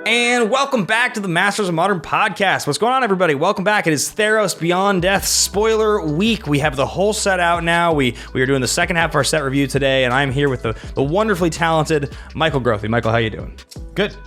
And welcome back to the Masters of Modern podcast. What's going on, everybody? Welcome back. It is Theros Beyond Death spoiler week. We have the whole set out now. We are doing the second half of our set review today, and I'm here with the wonderfully talented Michael Grothy. Michael, how you doing? Good.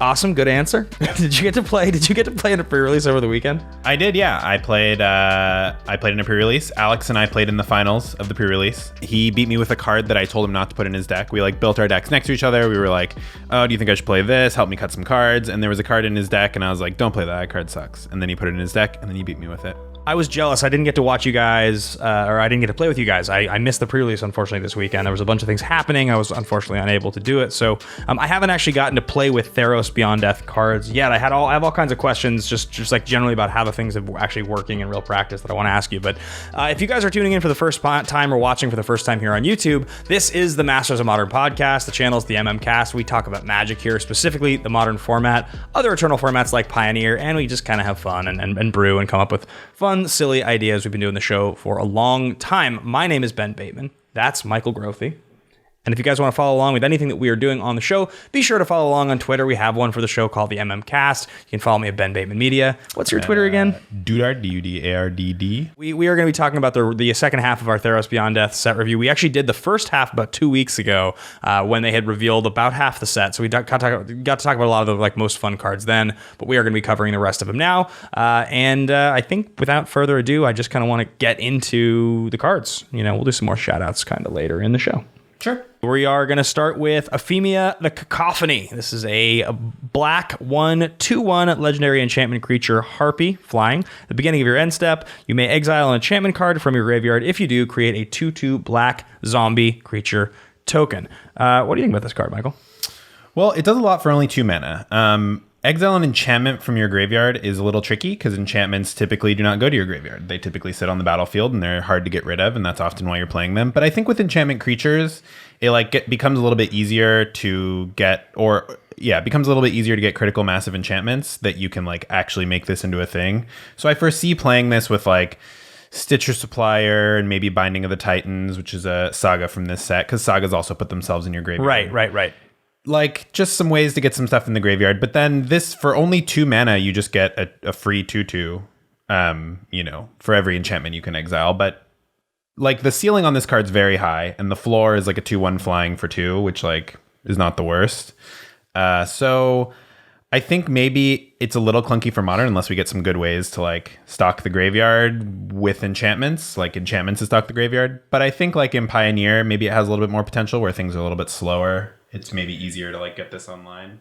Awesome, good answer. Did you get to play in a pre-release over the weekend? I did, yeah. I played in a pre-release. Alex and I played in the finals of the pre-release. He beat me with a card that I told him not to put in his deck. We built our decks next to each other. We were like, oh, do you think I should play this? Help me cut some cards. And there was a card in his deck, and I was like, don't play that. That card sucks. And then he put it in his deck, and then he beat me with it. I was jealous. I didn't get to watch you guys, or I didn't get to play with you guys. I missed the pre-release, unfortunately, this weekend. There was a bunch of things happening. I was unfortunately unable to do it. So I haven't actually gotten to play with Theros Beyond Death cards yet. I have all kinds of questions, just like generally about how the things are actually working in real practice that I want to ask you. But if you guys are tuning in for the first time or watching for the first time here on YouTube, this is the Masters of Modern podcast. The channel is the Cast. We talk about Magic here, specifically the modern format, other Eternal formats like Pioneer, and we just kind of have fun and brew and come up with fun, silly ideas. We've been doing the show for a long time. My name is Ben Bateman. That's Michael Grothy. And if you guys want to follow along with anything that we are doing on the show, be sure to follow along on Twitter. We have one for the show called the Cast. You can follow me at Ben Bateman Media. What's your Twitter again? Dudard, D-U-D-A-R-D-D. We are going to be talking about the second half of our Theros Beyond Death set review. We actually did the first half about 2 weeks ago when they had revealed about half the set. So we got to talk about a lot of the most fun cards then, but we are going to be covering the rest of them now. And I think without further ado, I just kind of want to get into the cards. We'll do some more shout outs kind of later in the show. Sure. We are going to start with Ephemia the Cacophony. This is a black 1/2/1 legendary enchantment creature, Harpy, flying. At the beginning of your end step, you may exile an enchantment card from your graveyard. If you do, create a 2/2 black zombie creature token. What do you think about this card, Michael? Well, it does a lot for only 2 mana. Exile an enchantment from your graveyard is a little tricky because enchantments typically do not go to your graveyard. They typically sit on the battlefield and they're hard to get rid of, and that's often why you're playing them. But I think with enchantment creatures, it becomes a little bit easier to get, it becomes a little bit easier to get critical massive enchantments that you can actually make this into a thing. So I foresee playing this with Stitcher Supplier and maybe Binding of the Titans, which is a saga from this set, because sagas also put themselves in your graveyard. Right. Just some ways to get some stuff in the graveyard. But then this, for only 2 mana, you just get a free 2/2, for every enchantment you can exile. But the ceiling on this card's very high, and the floor is a 2/1 flying for 2, which is not the worst. So I think maybe it's a little clunky for modern unless we get some good ways to stock the graveyard with enchantments, enchantments to stock the graveyard. But I think in Pioneer, maybe it has a little bit more potential where things are a little bit slower. It's maybe easier to get this online.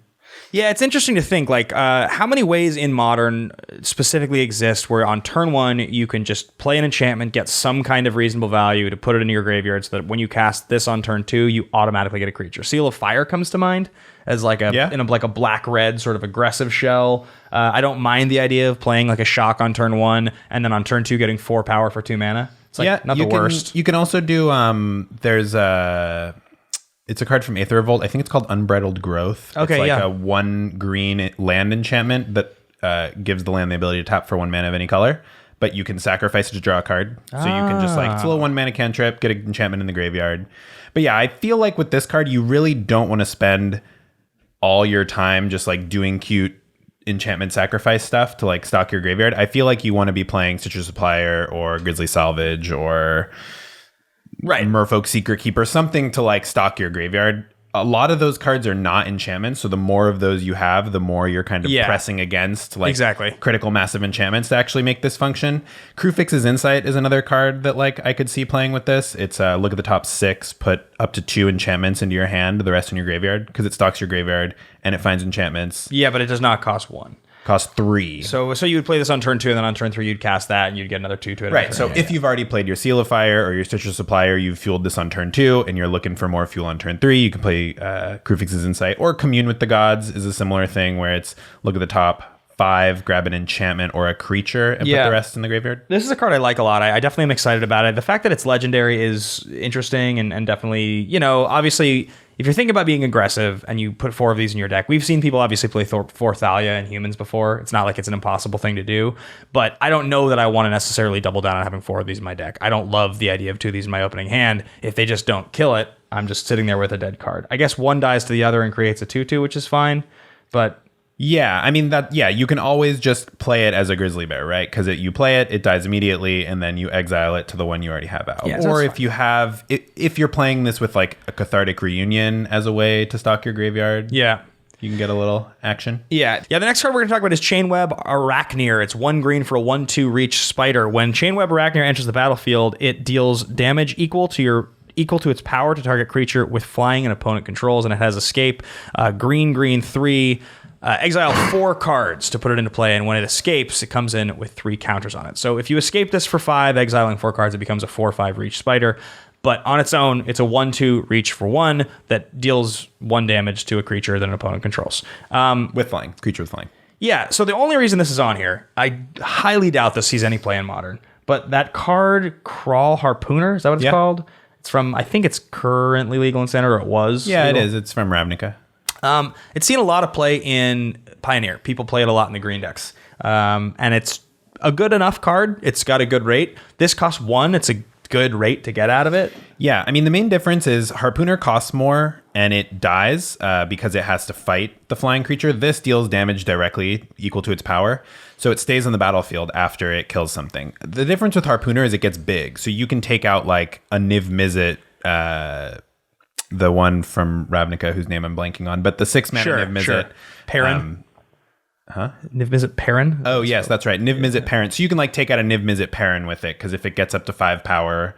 Yeah, it's interesting to think how many ways in Modern specifically exist where on turn 1 you can just play an enchantment, get some kind of reasonable value to put it into your graveyard so that when you cast this on turn 2, you automatically get a creature. Seal of Fire comes to mind as in a black-red sort of aggressive shell. I don't mind the idea of playing a shock on turn 1 and then on turn 2 getting 4 power for 2 mana. It's not the worst. You can also do it's a card from Aether Revolt. I think it's called Unbridled Growth. Okay, it's a 1 green land enchantment that gives the land the ability to tap for 1 mana of any color, but you can sacrifice it to draw a card. So you can just it's a little 1 mana cantrip, get an enchantment in the graveyard. But yeah, I feel with this card, you really don't want to spend all your time just doing cute enchantment sacrifice stuff to stock your graveyard. I feel you want to be playing Stitcher Supplier or Grizzly Salvage or Merfolk Secret Keeper, something to stock your graveyard. A lot of those cards are not enchantments, so the more of those you have, the more you're kind of pressing against exactly critical massive enchantments to actually make this function. Crufix's Insight is another card that I could see playing with this. It's look at the top 6, put up to 2 enchantments into your hand, the rest in your graveyard, because it stocks your graveyard and it finds enchantments. Yeah, but it does not cost 1. Cost 3. So you would play this on turn 2, and then on turn 3 you'd cast that, and you'd get another 2 to it. Right. So if you've already played your Seal of Fire or your Stitcher Supplier, you've fueled this on turn 2, and you're looking for more fuel on turn 3, you can play Crufix's Insight, or Commune with the Gods is a similar thing where it's look at the top 5, grab an enchantment or a creature, and put the rest in the graveyard. This is a card I like a lot. I definitely am excited about it. The fact that it's legendary is interesting, and definitely, obviously, if you're thinking about being aggressive and you put 4 of these in your deck, we've seen people obviously play 4 Thalia in Humans before. It's not like it's an impossible thing to do, but I don't know that I want to necessarily double down on having 4 of these in my deck. I don't love the idea of 2 of these in my opening hand. If they just don't kill it, I'm just sitting there with a dead card. I guess one dies to the other and creates a 2/2, which is fine, but Yeah, I mean you can always just play it as a grizzly bear, right? Because you play it, it dies immediately, and then you exile it to the one you already have out. Yeah, or if you're playing this with like a cathartic reunion as a way to stock your graveyard, Yeah. you can get a little action. Yeah. The next card we're going to talk about is Chainweb Arachnir. It's 1 green for a 1/2 reach spider. When Chainweb Arachnir enters the battlefield, it deals damage equal to its power to target creature with flying and opponent controls, and it has escape. Green 3. Exile 4 cards to put it into play, and when it escapes, it comes in with 3 counters on it. So if you escape this for 5, exiling 4 cards, it becomes a 4/5 reach spider. But on its own, it's a 1/2 reach for 1 that deals 1 damage to a creature that an opponent controls. With flying. Creature with flying. Yeah, so the only reason this is on here, I highly doubt this sees any play in Modern, but that card, Crawl Harpooner, is that what it's called? It's from, I think it's currently legal in Standard, or it was. Yeah, legal. it is. It's from Ravnica. It's seen a lot of play in Pioneer. People play it a lot in the green decks. And it's a good enough card. It's got a good rate. This costs 1. It's a good rate to get out of it. Yeah, I mean, the main difference is Harpooner costs more and it dies because it has to fight the flying creature. This deals damage directly equal to its power. So it stays on the battlefield after it kills something. The difference with Harpooner is it gets big. So you can take out like a Niv Mizzet, the one from Ravnica whose name I'm blanking on, but the 6-mana Niv Mizzet. Sure. Perrin. Niv Mizzet Perrin? Oh, yes, that's right. Niv Mizzet Perrin. So you can like take out a Niv Mizzet Perrin with it, because if it gets up to 5 power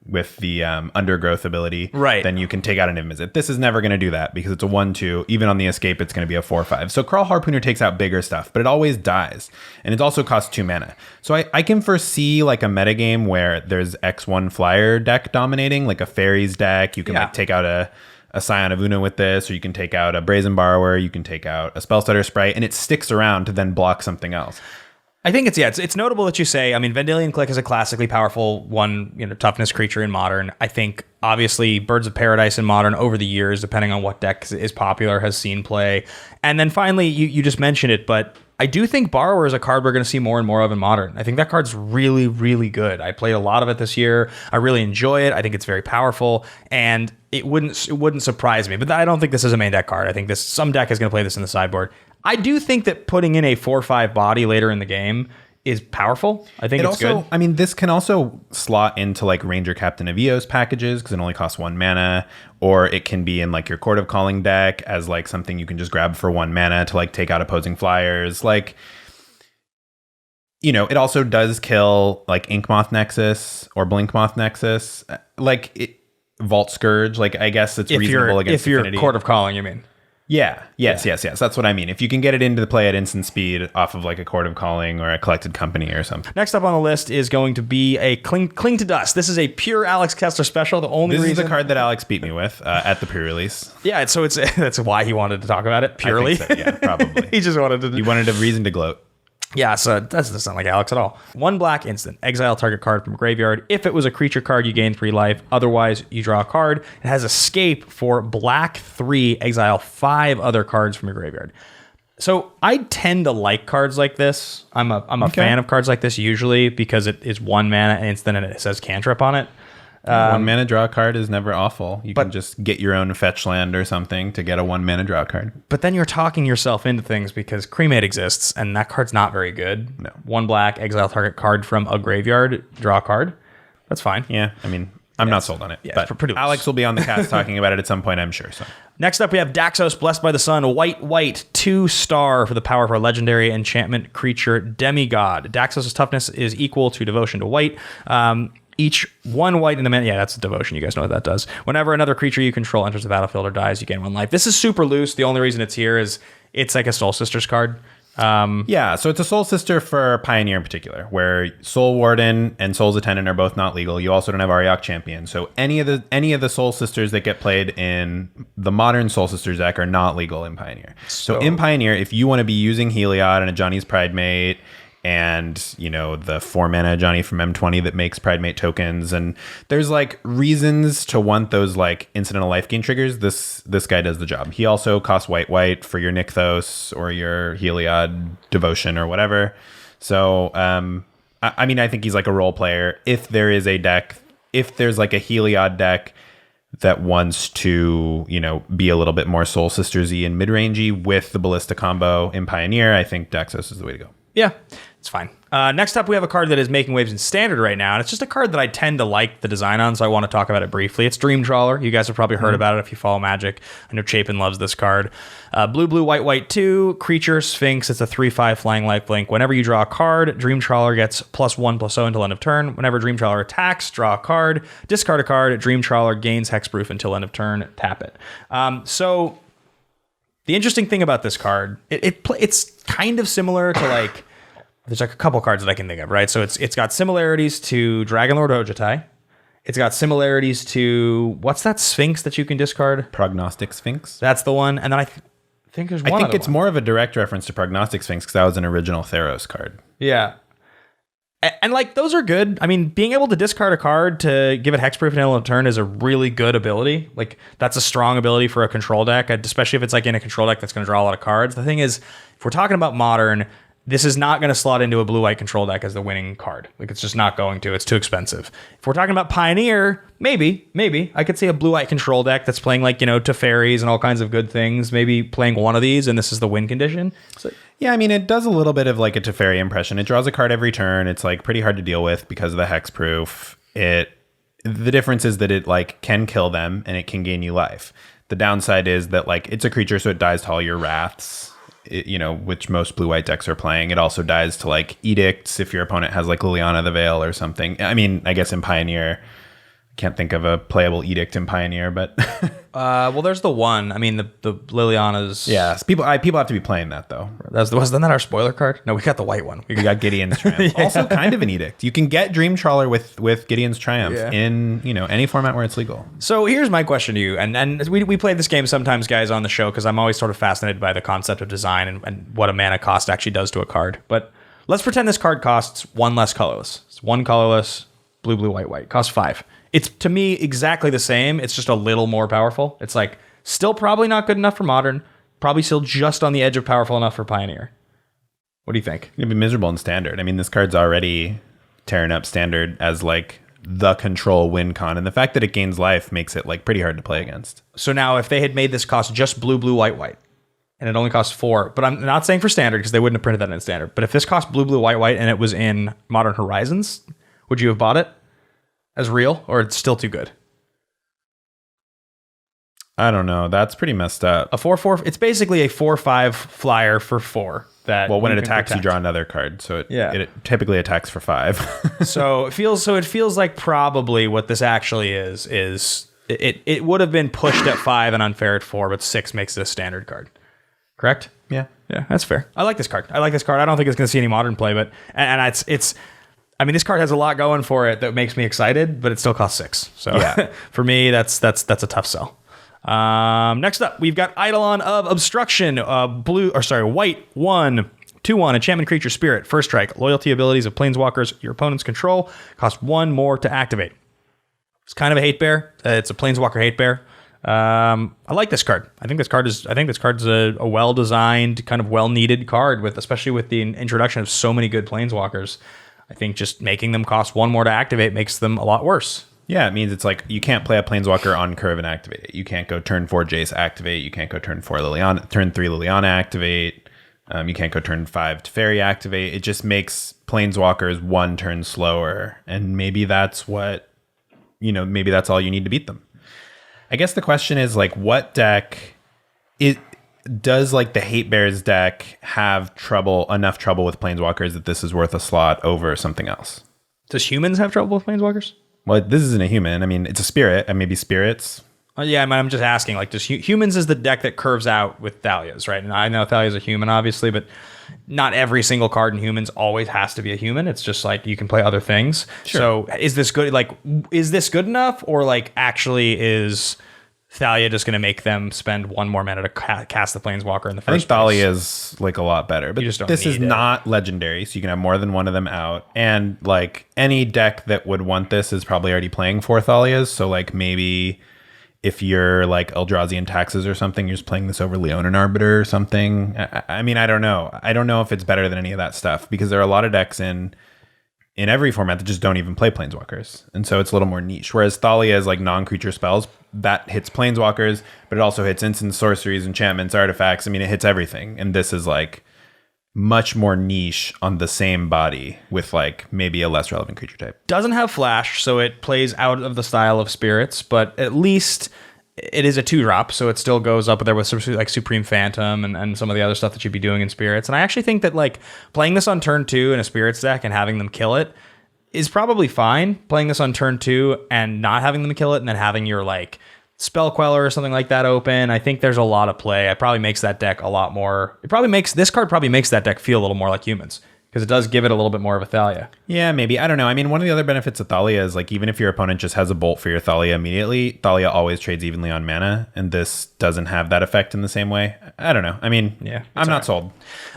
with the Undergrowth ability, right, then you can take out a Niv Mizzet. This is never going to do that because it's a 1/2. Even on the escape, it's going to be a 4/5. So Crawl Harpooner takes out bigger stuff, but it always dies. And it also costs 2 mana. So I can foresee like a metagame where there's X1 flyer deck dominating, like a Fairies deck. You can like take out a Scion of Una with this, or you can take out a Brazen Borrower, you can take out a Spellstutter Sprite, and it sticks around to then block something else. I think it's notable that you say, I mean, Vendilion Click is a classically powerful toughness creature in Modern. I think obviously Birds of Paradise in Modern over the years, depending on what deck is popular, has seen play. And then finally, you just mentioned it, but I do think Borrower is a card we're going to see more and more of in Modern. I think that card's really, really good. I played a lot of it this year. I really enjoy it. I think it's very powerful, and it wouldn't surprise me. But I don't think this is a main deck card. I think some deck is going to play this in the sideboard. I do think that putting in a 4/5 body later in the game is powerful. I think it's good. I mean, this can also slot into like Ranger Captain of Eos packages because it only costs 1 mana, or it can be in like your Court of Calling deck as like something you can just grab for 1 mana to like take out opposing flyers. Like, it also does kill like Inkmoth Nexus or Blinkmoth Nexus, Vault Scourge. Like, I guess it's reasonable against Affinity. If you're Court of Calling, you mean? Yeah. Yes. That's what I mean. If you can get it into the play at instant speed off of like a Court of Calling or a Collected Company or something. Next up on the list is going to be a Cling to Dust. This is a pure Alex Kessler special. This is the card that Alex beat me with at the pre-release. Yeah, so that's why he wanted to talk about it purely. I think so, yeah, probably. He just wanted to. He wanted a reason to gloat. Yeah, so that doesn't sound like Alex at all. 1 black instant. Exile target card from graveyard. If it was a creature card, you gain 3 life. Otherwise, you draw a card. It has escape for black 3. Exile 5 other cards from your graveyard. So I tend to like cards like this. I'm a fan of cards like this usually because it is 1 mana instant and it says cantrip on it. 1 mana draw a card is never awful. You can just get your own fetch land or something to get a 1 mana draw card. But then you're talking yourself into things because Cremate exists, and that card's not very good. No. 1 black, exile target card from a graveyard, draw a card. That's fine. Yeah, I mean, I'm not sold on it. Yeah, but pretty Alex will be on the cast talking about it at some point, I'm sure. So next up, we have Daxos, Blessed by the Sun, white, 2-star for the power of our legendary enchantment creature, Demigod. Daxos' toughness is equal to devotion to white. Each 1 white in the mana. Yeah, that's a devotion. You guys know what that does. Whenever another creature you control enters the battlefield or dies, you gain 1 life. This is super loose. The only reason it's here is it's like a Soul Sisters card. Yeah, so it's a Soul Sister for Pioneer in particular, where Soul Warden and Soul's Attendant are both not legal. You also don't have Ariok Champion. So any of the Soul Sisters that get played in the modern Soul Sisters deck are not legal in Pioneer. So in Pioneer, if you want to be using Heliod and a Johnny's Pridemate, and the 4 mana Johnny from M20 that makes Pridemate tokens, and there's like reasons to want those like incidental life gain triggers. This guy does the job. He also costs white for your Nykthos or your Heliod Devotion or whatever. So I think he's like a role player. If there is a deck, if there's like a Heliod deck that wants to, be a little bit more Soul Sisters-y and mid-rangey with the Ballista combo in Pioneer, I think Daxos is the way to go. Yeah, it's fine. Next up, we have a card that is making waves in Standard right now, and it's just a card that I tend to like the design on, so I want to talk about it briefly. It's Dream Trawler. You guys have probably heard about it if you follow Magic. I know Chapin loves this card. Blue, blue, white, white, 2, creature, Sphinx. It's a 3/5 flying lifelink. Whenever you draw a card, Dream Trawler gets +1/+0 until end of turn. Whenever Dream Trawler attacks, draw a card, discard a card. Dream Trawler gains hexproof until end of turn. Tap it. So the interesting thing about this card, it's kind of similar to like. There's like a couple cards that I can think of, right? So it's got similarities to Dragonlord Ojutai. It's got similarities to, what's that Sphinx that you can discard? Prognostic Sphinx. That's the one. And then I think there's one I think it's more of a direct reference to Prognostic Sphinx because that was an original Theros card. Yeah. And like, those are good. I mean, being able to discard a card to give it hexproof until end of turn is a really good ability. Like, that's a strong ability for a control deck, especially if it's like in a control deck that's going to draw a lot of cards. The thing is, if we're talking about Modern, this is not going to slot into a blue-white control deck as the winning card. Like, it's just not going to. It's too expensive. If we're talking about Pioneer, maybe, I could see a blue-white control deck that's playing, like, Teferis and all kinds of good things, maybe playing one of these, and this is the win condition. So, yeah, I mean, it does a little bit of, like, a Teferi impression. It draws a card every turn. It's, like, pretty hard to deal with because of the hexproof. The difference is that it, like, can kill them, and it can gain you life. The downside is that, like, it's a creature, so it dies to all your wraths. Which most blue-white decks are playing. It also dies to like edicts if your opponent has like Liliana the Veil or something. I mean, I guess in Pioneer, can't think of a playable edict in Pioneer, but well, there's the one. I mean, the Liliana's. Yeah, people have to be playing that though. Wasn't that our spoiler card? No, we got the white one. We got Gideon's Triumph. Yeah. Also, kind of an edict. You can get Dream Trawler with Gideon's Triumph in any format where it's legal. So here's my question to you, and we play this game sometimes, guys, on the show because I'm always sort of fascinated by the concept of design and what a mana cost actually does to a card. But let's pretend this card costs one less colorless. It's one colorless, blue, blue, white, white. Costs 5. It's, to me, exactly the same. It's just a little more powerful. It's like still probably not good enough for Modern. Probably still just on the edge of powerful enough for Pioneer. What do you think? It'd be miserable in Standard. I mean, this card's already tearing up Standard as like the control win con. And the fact that it gains life makes it like pretty hard to play against. So now if they had made this cost just blue, blue, white, white, and it only costs 4, but I'm not saying for Standard because they wouldn't have printed that in Standard. But if this cost blue, blue, white, white, and it was in Modern Horizons, would you have bought it as real, or it's still too good? I don't know. That's pretty messed up. A 4/4. It's basically a 4/5 flyer for 4. That when it attacks, you draw another card. So it typically attacks for 5. So it feels like probably what this actually is it would have been pushed at 5 and unfair at 4, but 6 makes it a standard card. Correct? Yeah, that's fair. I like this card. I don't think it's going to see any Modern play, but it's. I mean, this card has a lot going for it that makes me excited, but it still costs 6. So yeah. For me, that's a tough sell. Next up, we've got Eidolon of Obstruction, white 1/2/1 enchantment creature spirit, first strike, loyalty abilities of planeswalkers your opponent's control, cost 1 more to activate. It's kind of a hate bear. It's a planeswalker hate bear. I like this card. I think this card's a well-designed, kind of well-needed card especially with the introduction of so many good planeswalkers. I think just making them cost 1 more to activate makes them a lot worse. Yeah, it means it's like you can't play a planeswalker on curve and activate it. You can't go turn 4 Jace activate. You can't go turn 4 Liliana, turn 3 Liliana activate. You can't go turn 5 Teferi activate. It just makes planeswalkers 1 turn slower, and maybe that's all you need to beat them. I guess the question is like, what deck does like the Hate Bears deck have enough trouble with planeswalkers that this is worth a slot over something else? Does humans have trouble with planeswalkers? Well, this isn't a human. I mean, it's a spirit, and maybe spirits. Yeah, I'm just asking. Like, does humans is the deck that curves out with Thalia's, right? And I know Thalia's a human, obviously, but not every single card in humans always has to be a human. It's just like you can play other things. Sure. So, is this good? Like, is this good enough, or like actually is Thalia just going to make them spend 1 more mana to cast the planeswalker in the first place? I think Thalia is like a lot better, but this is not legendary, so you can have more than one of them out. And like any deck that would want this is probably already playing 4 Thalias. So like maybe if you're like Eldrazi and Taxes or something, you're just playing this over Leonin Arbiter or something. I mean, I don't know. I don't know if it's better than any of that stuff because there are a lot of decks in in every format that just don't even play planeswalkers. And so it's a little more niche. Whereas Thalia is like non-creature spells that hits planeswalkers, but it also hits instants, sorceries, enchantments, artifacts. I mean, it hits everything. And this is like much more niche on the same body with like maybe a less relevant creature type. Doesn't have flash, so it plays out of the style of spirits, but at least it is a 2-drop, so it still goes up there with like Supreme Phantom and some of the other stuff that you'd be doing in spirits. And I actually think that like playing this on turn 2 in a spirits deck and having them kill it is probably fine. Playing this on turn 2 and not having them kill it and then having your like Spell Queller or something like that open, I think there's a lot of play. It probably makes that deck a lot more. This card probably makes that deck feel a little more like humans, because it does give it a little bit more of a Thalia. Yeah, maybe. I don't know. I mean, one of the other benefits of Thalia is like even if your opponent just has a bolt for your Thalia immediately, Thalia always trades evenly on mana, and this doesn't have that effect in the same way. I don't know. I mean, yeah, I'm not sold.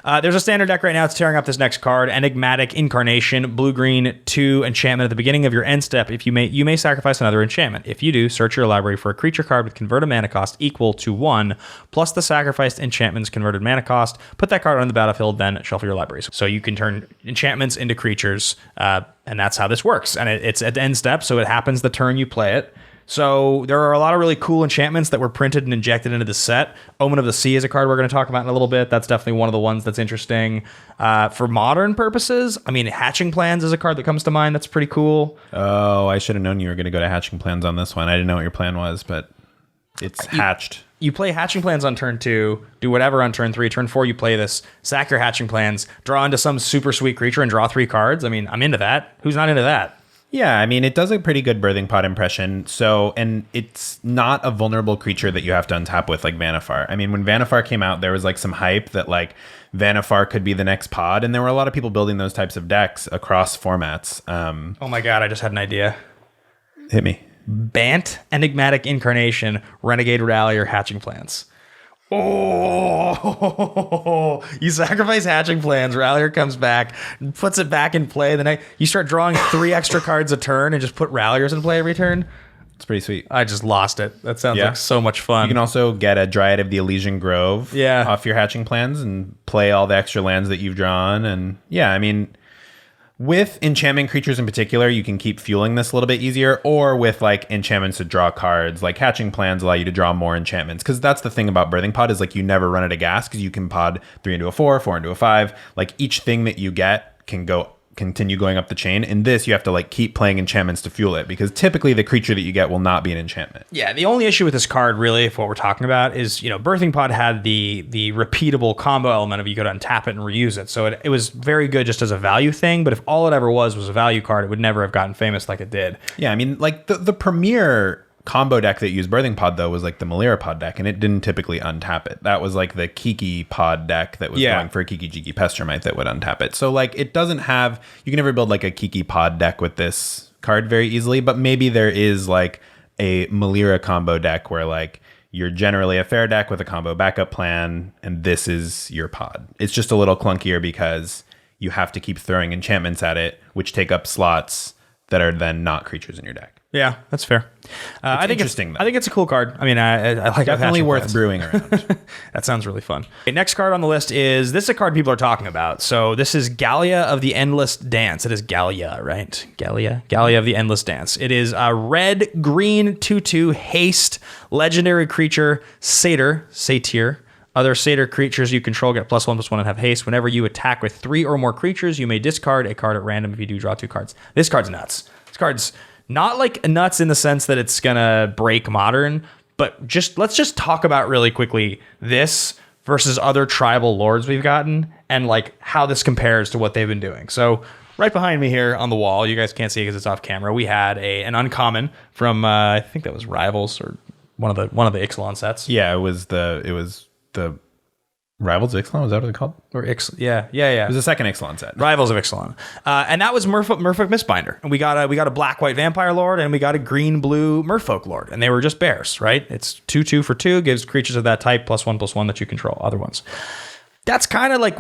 There's a standard deck right now. It's tearing up this next card, Enigmatic Incarnation, blue-green, 2 enchantment. At the beginning of your end step, if you may sacrifice another enchantment. If you do, search your library for a creature card with converted mana cost equal to 1, plus the sacrificed enchantment's converted mana cost. Put that card on the battlefield, then shuffle your libraries. So you can turn enchantments into creatures, and that's how this works. And it's at end step, so it happens the turn you play it. So there are a lot of really cool enchantments that were printed and injected into the set. Omen of the Sea is a card we're going to talk about in a little bit. That's definitely one of the ones that's interesting. For modern purposes, I mean, Hatching Plans is a card that comes to mind that's pretty cool. Oh, I should have known you were going to go to Hatching Plans on this one. I didn't know what your plan was, but it's hatched. You play Hatching Plans on turn 2, do whatever on turn 3. Turn 4, you play this, sack your Hatching Plans, draw into some super sweet creature and draw 3 cards. I mean, I'm into that. Who's not into that? Yeah, I mean, it does a pretty good Birthing Pod impression. So, and it's not a vulnerable creature that you have to untap with like Vanifar. I mean, when Vanifar came out, there was like some hype that like Vanifar could be the next pod. And there were a lot of people building those types of decks across formats. Oh my God, I just had an idea. Hit me. Bant, Enigmatic Incarnation, Renegade Rally, or Hatching Plans. Oh, you sacrifice Hatching Plans, Rallier comes back, puts it back in play. Then you start drawing 3 extra cards a turn and just put Ralliers in play every turn. It's pretty sweet. I just lost it. That sounds like so much fun. You can also get a Dryad of the Elysian Grove off your Hatching Plans and play all the extra lands that you've drawn. And yeah, I mean, with enchantment creatures in particular, you can keep fueling this a little bit easier, or with like enchantments to draw cards, like Hatching Plans allow you to draw more enchantments. Because that's the thing about Birthing Pod is like you never run out of gas because you can pod 3 into a 4, 4 into a 5. Like each thing that you get can continue going up the chain. In this, you have to like keep playing enchantments to fuel it because typically the creature that you get will not be an enchantment. Yeah, the only issue with this card, really, if what we're talking about is, Birthing Pod had the repeatable combo element of you go to untap it and reuse it. So it was very good just as a value thing, but if all it ever was a value card, it would never have gotten famous like it did. Yeah, I mean, like the premier combo deck that used Birthing Pod, though, was like the Malira Pod deck, and it didn't typically untap it. That was like the Kiki Pod deck that was going for a Kiki Jiki Pestermite that would untap it. So like it doesn't have, you can never build like a Kiki Pod deck with this card very easily, but maybe there is like a Malira combo deck where like you're generally a fair deck with a combo backup plan, and this is your pod. It's just a little clunkier because you have to keep throwing enchantments at it, which take up slots that are then not creatures in your deck. Yeah, that's fair. I think interesting. I think it's a cool card. I mean, I like definitely worth brewing around. That sounds really fun. Okay, next card on the list is this is a card people are talking about. So this is Gallia of the Endless Dance. It is Gallia, right? Gallia of the Endless Dance. It is a red green 2/2 haste legendary creature satyr. Other satyr creatures you control get +1/+1 and have haste. Whenever you attack with 3 or more creatures, you may discard a card at random. If you do, draw 2 cards. This card's nuts. This card's not like nuts in the sense that it's gonna break modern, but let's just talk about really quickly this versus other tribal lords we've gotten and like how this compares to what they've been doing. So right behind me here on the wall, you guys can't see it because it's off camera. We had an uncommon from I think that was Rivals or one of the Ixalan sets. Yeah, it was the Rivals of Ixalan, was that what they called? Or yeah. It was the second Ixalan set. Rivals of Ixalan. And that was Merfolk Mistbinder. And we got a black-white Vampire Lord, and we got a green-blue Merfolk Lord. And they were just bears, right? It's 2/2 for 2, gives creatures of that type +1/+1 that you control, other ones. That's kind of like,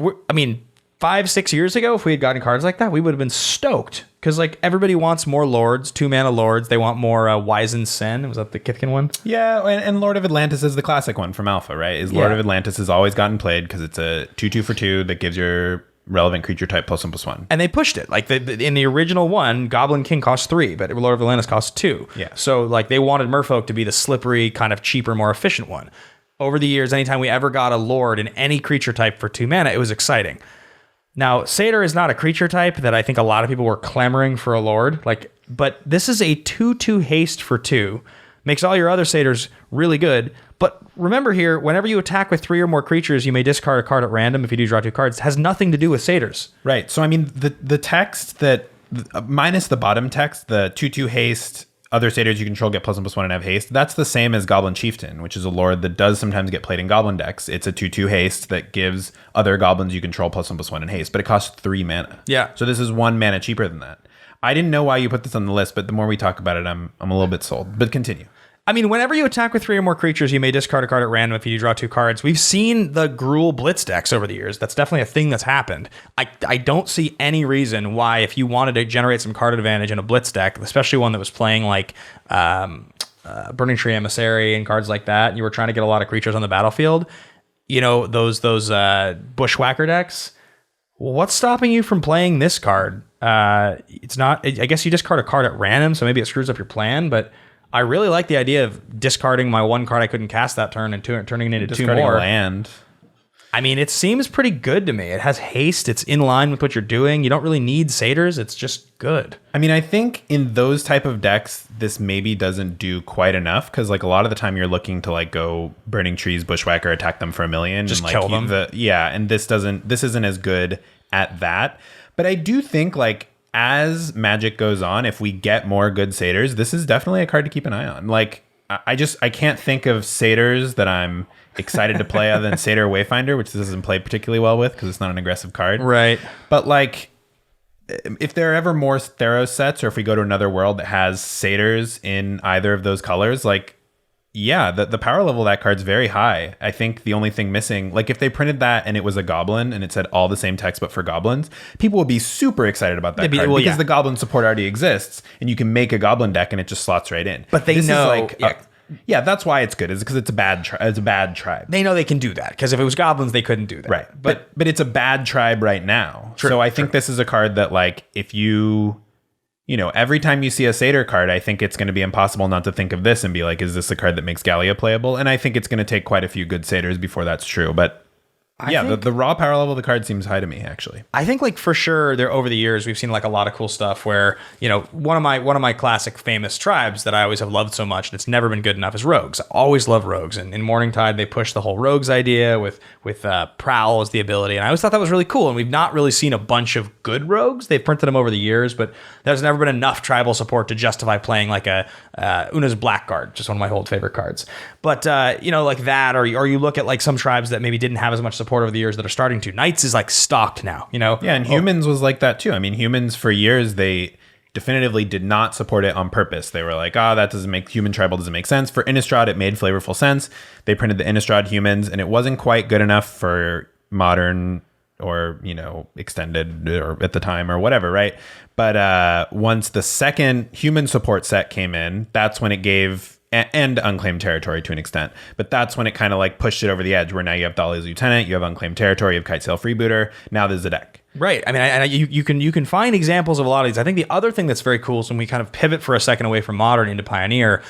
5-6 years ago, if we had gotten cards like that, we would have been stoked. Because like everybody wants more lords, 2-mana lords. They want more Wizened Sen. Was that the Kithkin one? Yeah, and Lord of Atlantis is the classic one from Alpha, right? Lord of Atlantis has always gotten played because it's a 2/2 for 2 that gives your relevant creature type +1/+1. And they pushed it. Like in the original one, Goblin King cost 3, but Lord of Atlantis cost 2. Yeah. So like they wanted Merfolk to be the slippery, kind of cheaper, more efficient one. Over the years, anytime we ever got a Lord in any creature type for 2 mana, it was exciting. Now, Satyr is not a creature type that I think a lot of people were clamoring for a Lord. But this is a 2/2 haste for 2. Makes all your other Satyrs really good. But remember here, whenever you attack with 3 or more creatures, you may discard a card at random if you do draw 2 cards. It has nothing to do with Satyrs. Right. So, I mean, the text that, minus the bottom text, the 2/2 haste, other Satyrs you control get +1/+1 and have haste, that's the same as Goblin Chieftain, which is a Lord that does sometimes get played in Goblin decks. It's a 2/2 haste that gives other Goblins you control +1/+1 and haste, but it costs 3 mana. Yeah. So this is 1 mana cheaper than that. I didn't know why you put this on the list, but the more we talk about it, I'm a little bit sold. But continue. I mean, whenever you attack with 3 or more creatures, you may discard a card at random if you draw 2 cards. We've seen the Gruul Blitz decks over the years. That's definitely a thing that's happened. I don't see any reason why, if you wanted to generate some card advantage in a Blitz deck, especially one that was playing like Burning Tree Emissary and cards like that, and you were trying to get a lot of creatures on the battlefield, you know, those Bushwhacker decks, what's stopping you from playing this card? It's not, I guess you discard a card at random, so maybe it screws up your plan, but I really like the idea of discarding my 1 card I couldn't cast that turn and turning it into 2 more. Land. I mean, it seems pretty good to me. It has haste. It's in line with what you're doing. You don't really need Satyrs. It's just good. I mean, I think in those type of decks, this maybe doesn't do quite enough, because like a lot of the time you're looking to like go Burning Trees, Bushwhacker, attack them for 1 million. Just and, kill like, them. And this isn't as good at that. But I do think like, as Magic goes on, if we get more good Satyrs, this is definitely a card to keep an eye on. Like, I can't think of Satyrs that I'm excited to play other than Satyr Wayfinder, which this doesn't play particularly well with because it's not an aggressive card. Right. But like, if there are ever more Theros sets, or if we go to another world that has Satyrs in either of those colors, like, yeah, the power level of that card's very high. I think the only thing missing, like if they printed that and it was a goblin and it said all the same text but for goblins, people would be super excited about that card because the goblin support already exists and you can make a goblin deck and it just slots right in. But they know, yeah, that's why it's good. Is because it's a bad tribe. They know they can do that because if it was goblins, they couldn't do that. Right. But it's a bad tribe right now. True, so I think this is a card that like if you know, every time you see a Satyr card, I think it's going to be impossible not to think of this and be like, is this a card that makes Gallia playable? And I think it's going to take quite a few good Satyrs before that's true. But the raw power level of the card seems high to me, actually. I think like for sure there over the years we've seen like a lot of cool stuff where, you know, one of my classic famous tribes that I always have loved so much and it's never been good enough is rogues. I always love rogues, and in Morningtide they pushed the whole rogues idea with Prowl as the ability, and I always thought that was really cool. And we've not really seen a bunch of good rogues. They've printed them over the years, but there's never been enough tribal support to justify playing like a Una's Blackguard, just one of my old favorite cards. But you know, like that, or you look at like some tribes that maybe didn't have as much support over the years that are starting to. Knights is like stocked now, you know? Yeah, and Humans was like that too. I mean, Humans for years, they definitively did not support it on purpose. They were like, that doesn't make human tribal doesn't make sense. For Innistrad, it made flavorful sense. They printed the Innistrad Humans, and it wasn't quite good enough for Modern or, you know, Extended or at the time or whatever, right? But once the second human support set came in, that's when it gave, and Unclaimed Territory to an extent, but that's when it kind of like pushed it over the edge, where now you have Dahlia's Lieutenant, you have Unclaimed Territory, you have Kitesail Freebooter, now there's a deck. Right. I mean, you can find examples of a lot of these. I think the other thing that's very cool is when we kind of pivot for a second away from Modern into Pioneer,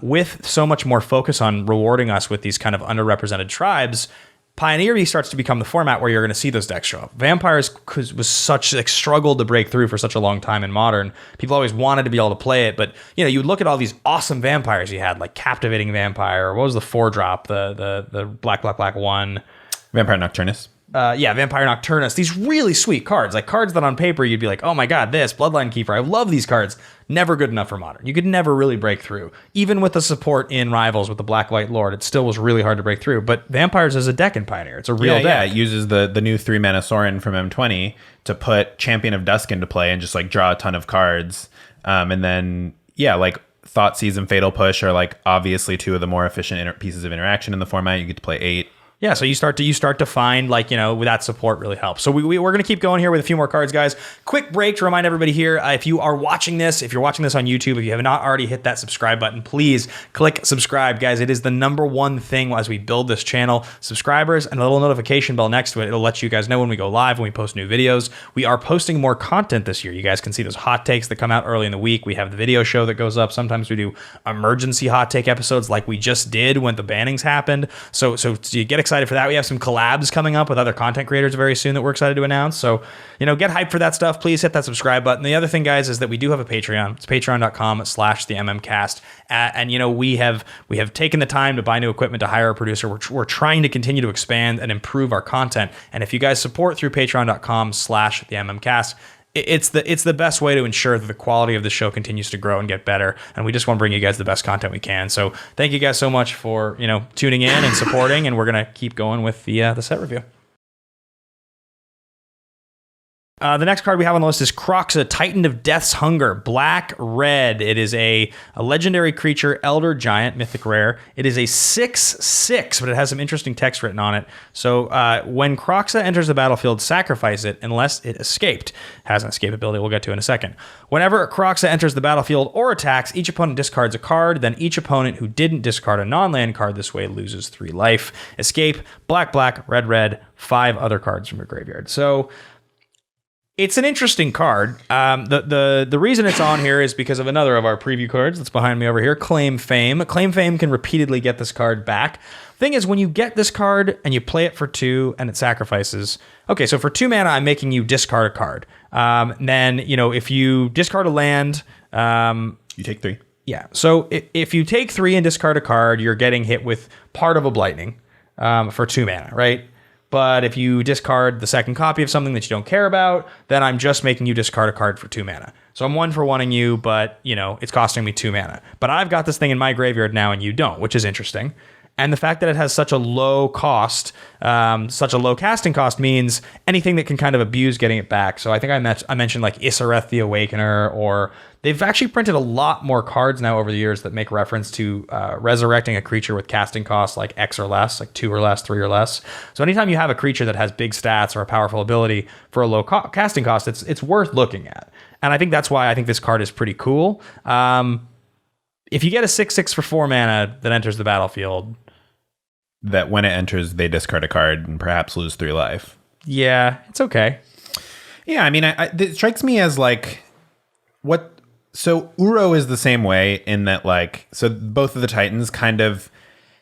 with so much more focus on rewarding us with these kind of underrepresented tribes, Pioneer starts to become the format where you're going to see those decks show up. Vampires was such like struggled to break through for such a long time in Modern. People always wanted to be able to play it, but you know, you would look at all these awesome vampires you had, like Captivating Vampire. What was the 4-drop? The black 1. Vampire Nocturnus. Vampire Nocturnus. These really sweet cards, like cards that on paper you'd be like, oh my god, this Bloodline Keeper. I love these cards. Never good enough for Modern. You could never really break through. Even with the support in Rivals with the Black White Lord, it still was really hard to break through. But Vampires is a deck in Pioneer. It's a real deck. Yeah, it uses the new 3-mana Sorin from M20 to put Champion of Dusk into play and just like draw a ton of cards. And then, like Thoughtseize and Fatal Push are like obviously two of the more efficient pieces of interaction in the format. You get to play 8. Yeah, so you start to find, like, you know, that support really helps. So we're going to keep going here with a few more cards, guys. Quick break to remind everybody here, if you're watching this on YouTube, if you have not already hit that subscribe button, please click subscribe, guys. It is the number one thing as we build this channel. Subscribers and a little notification bell next to it. It'll let you guys know when we go live, when we post new videos. We are posting more content this year. You guys can see those hot takes that come out early in the week. We have the video show that goes up. Sometimes we do emergency hot take episodes like we just did when the bannings happened. So you get excited for that. We have some collabs coming up with other content creators very soon that we're excited to announce. So, you know, get hyped for that stuff. Please hit that subscribe button. The other thing, guys, is that we do have a Patreon. It's patreon.com/theMMcast. And, you know, we have taken the time to buy new equipment, to hire a producer. We're trying to continue to expand and improve our content. And if you guys support through patreon.com/theMMcast, it's the best way to ensure that the quality of the show continues to grow and get better. And we just want to bring you guys the best content we can. So thank you guys so much for, you know, tuning in and supporting. And we're going to keep going with the set review. The next card we have on the list is Kroxa, Titan of Death's Hunger, black, red. It is a legendary creature, Elder Giant, mythic rare. It is a 6/6, but it has some interesting text written on it. So when Kroxa enters the battlefield, sacrifice it unless it escaped. Has an escape ability we'll get to in a second. Whenever Kroxa enters the battlefield or attacks, each opponent discards a card. Then each opponent who didn't discard a non-land card this way loses 3 life. Escape, black, black, red, red, 5 other cards from your graveyard. So it's an interesting card. The reason it's on here is because of another of our preview cards that's behind me over here, Claim Fame. Claim Fame can repeatedly get this card back. Thing is, when you get this card and you play it for 2 and it sacrifices... Okay, so for 2 mana, I'm making you discard a card. Then, you know, if you discard a land... you take 3. Yeah, so if you take 3 and discard a card, you're getting hit with part of a Blightning for 2 mana, right? But if you discard the second copy of something that you don't care about, then I'm just making you discard a card for 2 mana. So I'm 1-for-1ing you, but, you know, it's costing me 2 mana. But I've got this thing in my graveyard now and you don't, which is interesting. And the fact that it has such a low cost, such a low casting cost, means anything that can kind of abuse getting it back. So I think I mentioned like Isareth the Awakener, or they've actually printed a lot more cards now over the years that make reference to resurrecting a creature with casting costs like X or less, like 2 or less, 3 or less. So anytime you have a creature that has big stats or a powerful ability for a low casting cost, it's worth looking at. And I think that's why I think this card is pretty cool. If you get a 6/6 for 4 mana that enters the battlefield, that when it enters, they discard a card and perhaps lose 3 life. Yeah, it's okay. Yeah, I mean, it strikes me as like what. So Uro is the same way in that, like, so both of the Titans kind of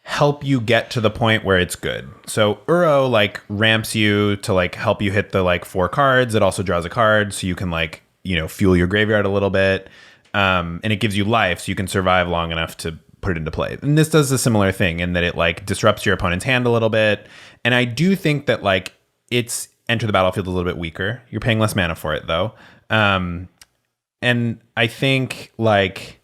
help you get to the point where it's good. So Uro like ramps you to like help you hit the like 4 cards. It also draws a card, so you can like, you know, fuel your graveyard a little bit, and it gives you life, so you can survive long enough to put it into play. And this does a similar thing in that it like disrupts your opponent's hand a little bit. And I do think that like it's enter the battlefield a little bit weaker. You're paying less mana for it though. And I think like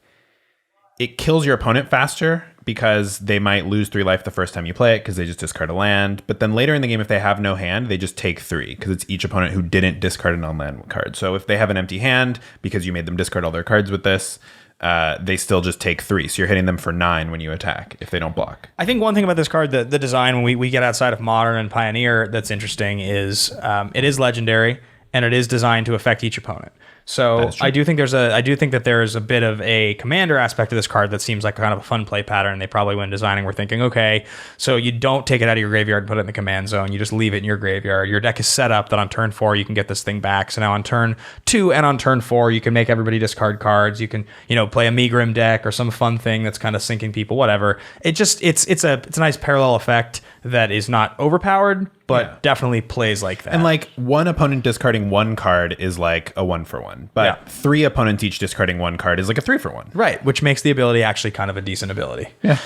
it kills your opponent faster because they might lose 3 life the first time you play it because they just discard a land. But then later in the game, if they have no hand, they just take 3 because it's each opponent who didn't discard a non-land card. So if they have an empty hand because you made them discard all their cards with this, they still just take 3. So you're hitting them for 9 when you attack if they don't block. I think one thing about this card, the design, when we get outside of Modern and Pioneer, that's interesting is it is legendary and it is designed to affect each opponent. So I do think that there's a bit of a commander aspect to this card that seems like kind of a fun play pattern. They probably, when designing, were thinking, okay, so you don't take it out of your graveyard and put it in the command zone. You just leave it in your graveyard. Your deck is set up that on turn 4 you can get this thing back. So now on turn 2 and on turn 4 you can make everybody discard cards. You can, you know, play a Megrim deck or some fun thing that's kind of sinking people, whatever. It's a nice parallel effect that is not overpowered, but definitely plays like that. And like one opponent discarding 1 card is like a 1-for-1, but 3 opponents each discarding 1 card is like a 3-for-1. Right, which makes the ability actually kind of a decent ability. Yeah.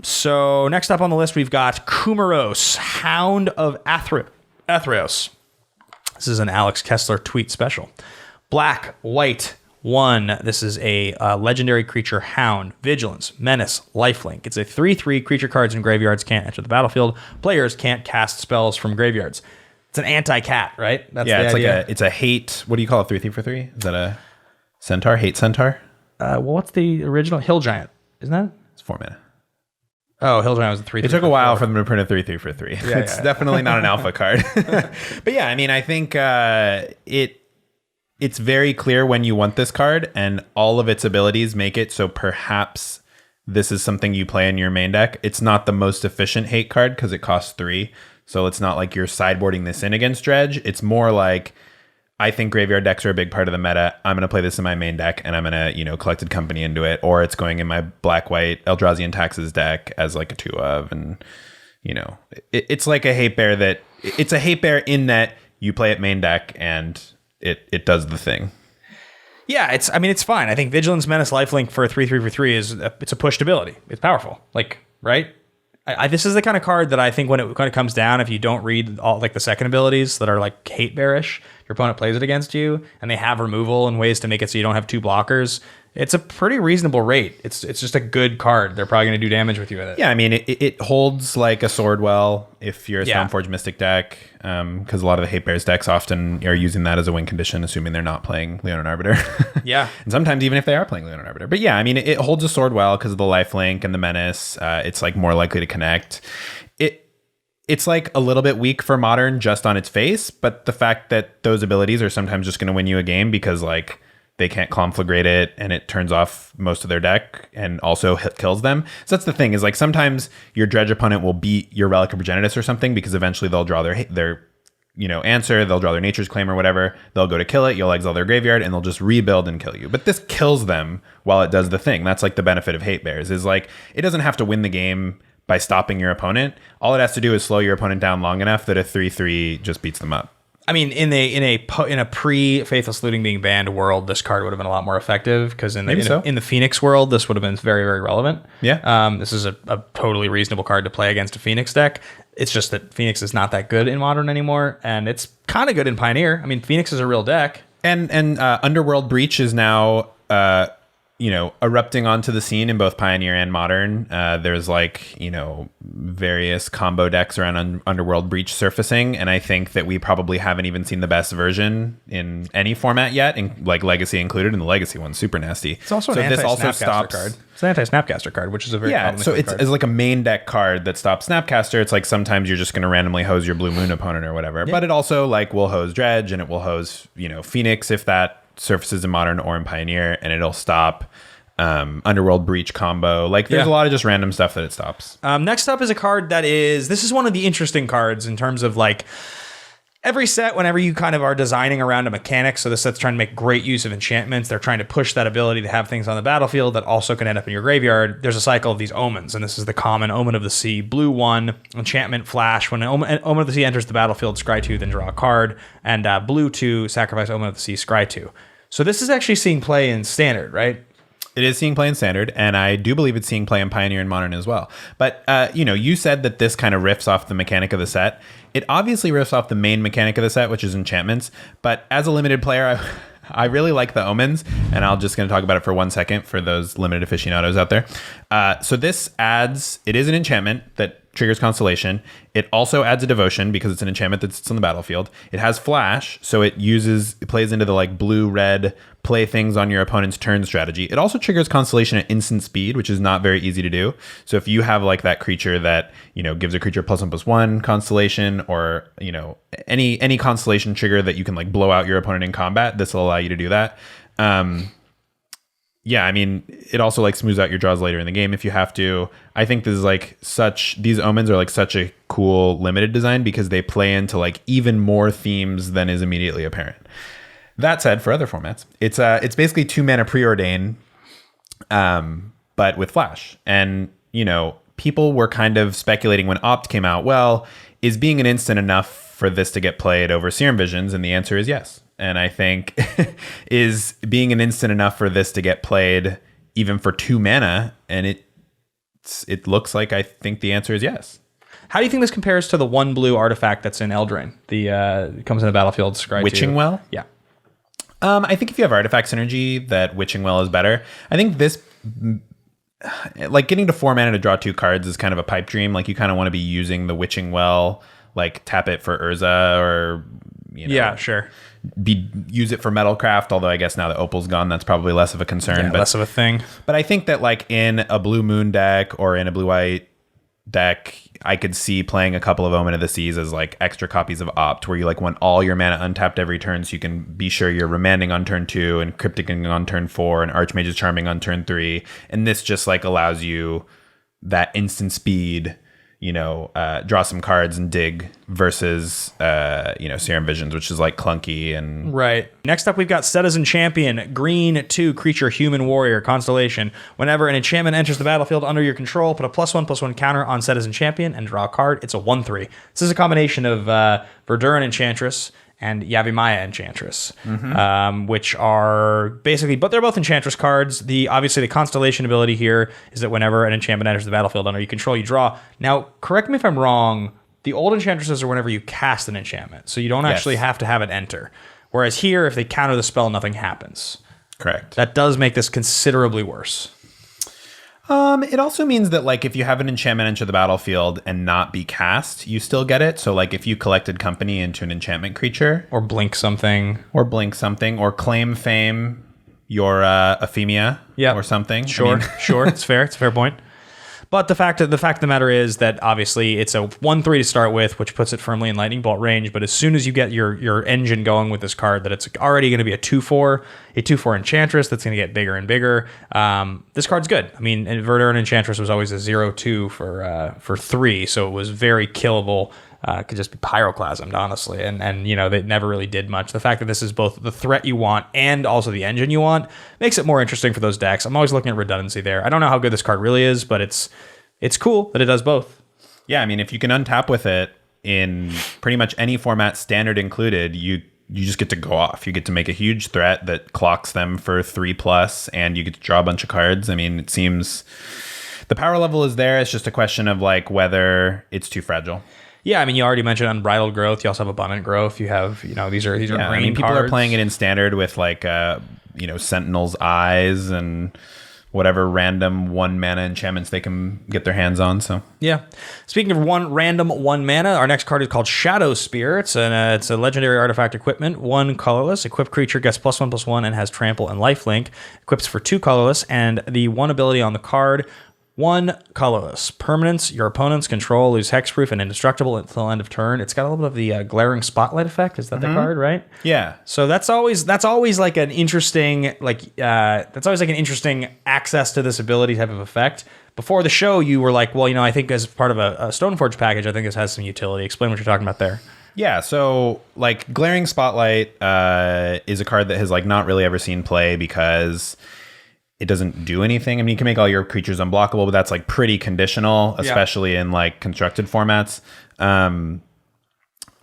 So next up on the list, we've got Kumaros, Hound of Athreos. This is an Alex Kessler tweet special. Black, white, 1. This is a legendary creature, Hound, Vigilance, Menace, Lifelink. It's a 3/3 creature cards in graveyards can't enter the battlefield. Players can't cast spells from graveyards. It's an anti-cat, right? That's the idea. like it's a hate. What do you call it? 3/3 for 3? Is that a centaur? Hate centaur? Well, what's the original? Hill Giant, isn't that? It's 4 mana. Oh, Hildren was a 3. It took a while for them to print a 3/3 for 3. Yeah, it's definitely not an alpha card. But yeah, I mean, I think it's very clear when you want this card, and all of its abilities make it so perhaps this is something you play in your main deck. It's not the most efficient hate card because it costs 3. So it's not like you're sideboarding this in against Dredge. It's more like, I think graveyard decks are a big part of the meta. I'm going to play this in my main deck, and I'm going to, Collected Company into it. Or it's going in my black-white Eldrazi and Taxes deck as like a 2 of. And, it's like a hate bear that... It's a hate bear in that you play it main deck, and it does the thing. Yeah, it's fine. I think Vigilance, Menace, Lifelink for a 3/3 for 3 it's a pushed ability. It's powerful. Like, right? This is the kind of card that I think when it comes down, if you don't read all like the second abilities that are like hate bearish, your opponent plays it against you, and they have removal and ways to make it so you don't have 2 blockers. It's a pretty reasonable rate. It's just a good card. They're probably going to do damage with you with it. Yeah, I mean, it holds like a sword well if you're a Stoneforge Mystic deck, because a lot of the Hate Bears decks often are using that as a win condition, assuming they're not playing Leonin Arbiter. Yeah. And sometimes even if they are playing Leonin Arbiter. But yeah, I mean, it holds a sword well because of the lifelink and the menace. It's like more likely to connect. It's like a little bit weak for Modern just on its face, but the fact that those abilities are sometimes just going to win you a game because like they can't conflagrate it and it turns off most of their deck and also kills them. So that's the thing, is like sometimes your Dredge opponent will beat your Relic of Progenitus or something because eventually they'll draw their answer, they'll draw their Nature's Claim or whatever, they'll go to kill it, you'll exile their graveyard, and they'll just rebuild and kill you. But this kills them while it does the thing. That's like the benefit of Hate Bears, is like it doesn't have to win the game by stopping your opponent. All it has to do is slow your opponent down long enough that a 3/3 just beats them up. I mean, in a pre-Faithless Looting being banned world, this card would have been a lot more effective because in the Phoenix world, this would have been very, very relevant. Yeah. This is a totally reasonable card to play against a Phoenix deck. It's just that Phoenix is not that good in Modern anymore, and it's kind of good in Pioneer. I mean, Phoenix is a real deck. And Underworld Breach is now erupting onto the scene in both Pioneer and Modern. There's various combo decks around Underworld Breach surfacing, and I think that we probably haven't even seen the best version in any format yet, in like Legacy included, and the Legacy one's super nasty. It's also an anti-Snapcaster card. It's an anti-Snapcaster card, which is a very so it's like a main deck card that stops Snapcaster. It's like sometimes you're just going to randomly hose your Blue Moon opponent or whatever, but it also like will hose Dredge, and it will hose Phoenix if that surfaces in Modern or in Pioneer, and it'll stop Underworld Breach combo. Like there's a lot of just random stuff that it stops. Next up is a card this is one of the interesting cards in terms of like every set, whenever you kind of are designing around a mechanic, so the set's trying to make great use of enchantments, they're trying to push that ability to have things on the battlefield that also can end up in your graveyard. There's a cycle of these omens, and this is the common Omen of the Sea, blue 1, enchantment flash. When an Omen of the Sea enters the battlefield, scry 2, then draw a card, and blue 2, sacrifice Omen of the Sea, scry 2. So this is actually seeing play in Standard, right? It is seeing play in Standard, and I do believe it's seeing play in Pioneer and Modern as well. But, you said that this kind of riffs off the mechanic of the set. It obviously riffs off the main mechanic of the set, which is enchantments. But as a limited player, I really like the omens, and I'm just going to talk about it for 1 second for those limited aficionados out there. So this it is an enchantment that triggers Constellation. It also adds a Devotion because it's an enchantment that sits on the battlefield. It has Flash, so it plays into the like blue-red play things on your opponent's turn strategy. It also triggers Constellation at instant speed, which is not very easy to do. So if you have like that creature that, gives a creature +1/+1 Constellation, or, any Constellation trigger that you can like blow out your opponent in combat, this will allow you to do that. Yeah, I mean, it also like smooths out your draws later in the game if you have to. I think this is these omens are like such a cool limited design because they play into like even more themes than is immediately apparent. That said, for other formats, it's basically 2 mana Preordain, but with Flash. And, people were kind of speculating when Opt came out, well, is being an instant enough for this to get played over Serum Visions? And the answer is yes. And I think is being an instant enough for this to get played even for 2 mana? And it looks like I think the answer is yes. How do you think this compares to the 1 blue artifact that's in Eldraine? It comes in the battlefield, scry 2. Witching Well? Yeah. I think if you have artifact synergy, that Witching Well is better. I think this, like getting to 4 mana to draw 2 cards is kind of a pipe dream. Like you kind of want to be using the Witching Well, like tap it for Urza or, yeah, sure. Use it for Metalcraft, although I guess now that Opal's gone, that's probably less of a concern. Yeah, less of a thing. But I think that like in a Blue Moon deck or in a Blue-White deck, I could see playing a couple of Omen of the Seas as like extra copies of Opt, where you like want all your mana untapped every turn, so you can be sure you're remanding on turn 2 and crypticing on turn 4 and Archmage's Charming on turn 3. And this just like allows you that instant speed, draw some cards and dig versus, Serum Visions, which is like clunky and... Right. Next up, we've got Citizen Champion, green 2 creature, human warrior, constellation. Whenever an enchantment enters the battlefield under your control, put a +1/+1 counter on Citizen Champion and draw a card. It's a 1/3. This is a combination of Verduran Enchantress and Yavimaya Enchantress, which are basically, but they're both Enchantress cards. Obviously the Constellation ability here is that whenever an enchantment enters the battlefield under your control, you draw. Now, correct me if I'm wrong, the old Enchantresses are whenever you cast an enchantment, so you don't actually have to have it enter. Whereas here, if they counter the spell, nothing happens. Correct. That does make this considerably worse. It also means that like if you have an enchantment enter the battlefield and not be cast, you still get it. So like if you collected company into an enchantment creature, Or blink something. or claim fame your Ephemia, or something. Sure, sure. It's fair. It's a fair point. But the fact of the matter is that obviously it's a 1/3 to start with, which puts it firmly in lightning bolt range. But as soon as you get your engine going with this card, that it's already going to be a 2/4 Enchantress that's going to get bigger and bigger. This card's good. I mean, Verduran Enchantress was always a 0/2 for 3, so it was very killable. Could just be pyroclasmed, honestly, and they never really did much. The fact that this is both the threat you want and also the engine you want makes it more interesting for those decks. I'm always looking at redundancy there. I don't know how good this card really is, but it's cool that it does both. Yeah, I mean, if you can untap with it in pretty much any format, standard included, you just get to go off. You get to make a huge threat that clocks them for 3+, and you get to draw a bunch of cards. I mean, it seems the power level is there. It's just a question of like whether it's too fragile. Yeah, I mean, you already mentioned Unbridled Growth. You also have Abundant Growth. You have, these are green I mean, people cards. are playing it in standard with like, Sentinel's Eyes and whatever random 1 mana enchantments they can get their hands on. So yeah. Speaking of random 1 mana, our next card is called Shadow Spear. It's a legendary artifact equipment, 1 colorless. Equipped creature gets +1/+1 and has trample and lifelink. Equips for 2 colorless, and the 1 ability on the card. 1 colorless. Permanents your opponents control lose hexproof and indestructible until end of turn. It's got a little bit of the glaring spotlight effect. Is that the card, right? Yeah. So that's always like an interesting access to this ability type of effect. Before the show, you were like, well, I think as part of a Stoneforge package, I think this has some utility. Explain what you're talking about there. Yeah, so like Glaring Spotlight is a card that has like not really ever seen play because it doesn't do anything. I mean, you can make all your creatures unblockable, but that's like pretty conditional, especially in like constructed formats. I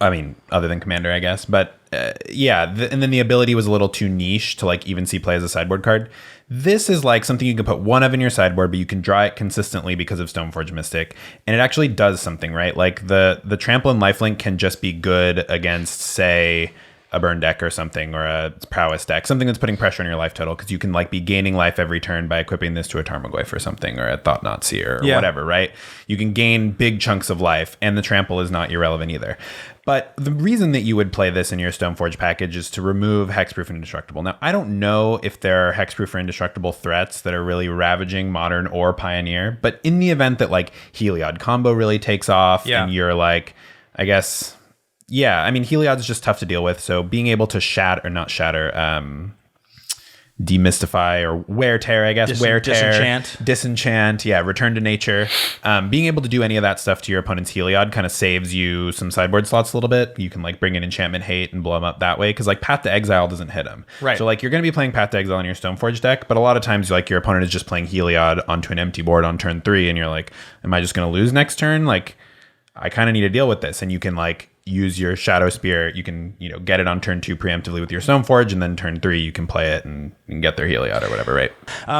mean, other than Commander, I guess. But and then the ability was a little too niche to like even see play as a sideboard card. This is like something you can put 1 of in your sideboard, but you can draw it consistently because of Stoneforge Mystic. And it actually does something, right? Like the Trample and Lifelink can just be good against, say, a burn deck or something, or a prowess deck, something that's putting pressure on your life total, because you can like be gaining life every turn by equipping this to a Tarmogoyf or something, or a Thought-Knot Seer, or whatever, right? You can gain big chunks of life, and the trample is not irrelevant either. But the reason that you would play this in your Stoneforge package is to remove Hexproof and Indestructible. Now, I don't know if there are Hexproof or Indestructible threats that are really ravaging Modern or Pioneer, but in the event that like Heliod combo really takes off, and you're like, I guess... Yeah, I mean, Heliod is just tough to deal with, so being able to demystify or wear tear, I guess, disenchant, return to nature. Being able to do any of that stuff to your opponent's Heliod kind of saves you some sideboard slots a little bit. You can like bring in Enchantment Hate and blow them up that way, because like Path to Exile doesn't hit them. Right. So like you're going to be playing Path to Exile in your Stoneforge deck, but a lot of times like your opponent is just playing Heliod onto an empty board on turn 3, and you're like, am I just going to lose next turn? Like, I kind of need to deal with this, and you can like use your Shadow Spear. You can get it on turn 2 preemptively with your Stoneforge, and then turn 3 you can play it and get their Heliod or whatever, right?